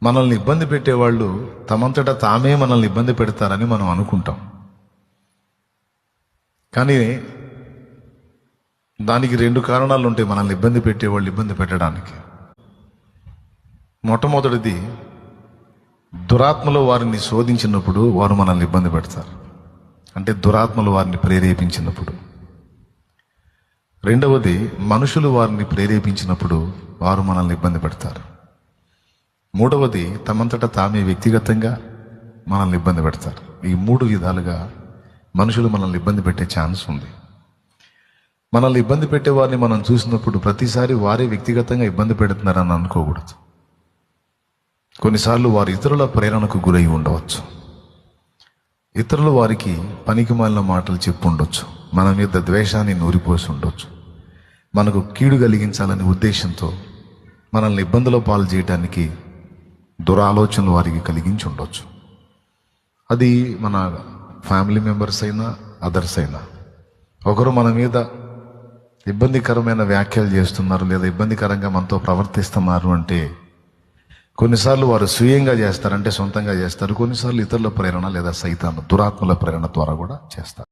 మనల్ని ఇబ్బంది పెట్టేవాళ్ళు తమంతటా తామే మనల్ని ఇబ్బంది పెడతారని మనం అనుకుంటాం. కానీ దానికి రెండు కారణాలు ఉంటాయి మనల్ని ఇబ్బంది పెట్టేవాళ్ళు ఇబ్బంది పెట్టడానికి. మొట్టమొదటిది, దురాత్మలు వారిని శోధించినప్పుడు వారు మనల్ని ఇబ్బంది పెడతారు. అంటే దురాత్మలు వారిని ప్రేరేపించినప్పుడు. రెండవది, మనుషులు వారిని ప్రేరేపించినప్పుడు వారు మనల్ని ఇబ్బంది పెడతారు. మూడవది, తమంతటా తామే వ్యక్తిగతంగా మనల్ని ఇబ్బంది పెడతారు. ఈ మూడు విధాలుగా మనుషులు మనల్ని ఇబ్బంది పెట్టే ఛాన్స్ ఉంది. మనల్ని ఇబ్బంది పెట్టే వారిని మనం చూసినప్పుడు ప్రతిసారి వారే వ్యక్తిగతంగా ఇబ్బంది పెడుతున్నారని అనుకోకూడదు. కొన్నిసార్లు వారు ఇతరుల ప్రేరణకు గురై ఉండవచ్చు. ఇతరులు వారికి పనికిమాలిన మాటలు చెప్పు ఉండొచ్చు, మన మీద ద్వేషాన్ని నూరిపోసి ఉండొచ్చు, మనకు కీడు కలిగించాలనే ఉద్దేశంతో మనల్ని ఇబ్బందుల పాలు చేయడానికి దురాలోచనలు వారికి కలిగించి ఉండొచ్చు. అది మన ఫ్యామిలీ మెంబర్స్ అయినా అదర్స్ అయినా. ఒకరు మన మీద ఇబ్బందికరమైన వ్యాఖ్యలు చేస్తున్నారు లేదా ఇబ్బందికరంగా మనతో ప్రవర్తిస్తున్నారు అంటే కొన్నిసార్లు వారు స్వీయంగా చేస్తారు, అంటే సొంతంగా చేస్తారు. కొన్నిసార్లు ఇతరుల ప్రేరణ లేదా సైతాను దురాత్మల ప్రేరణ ద్వారా కూడా చేస్తారు.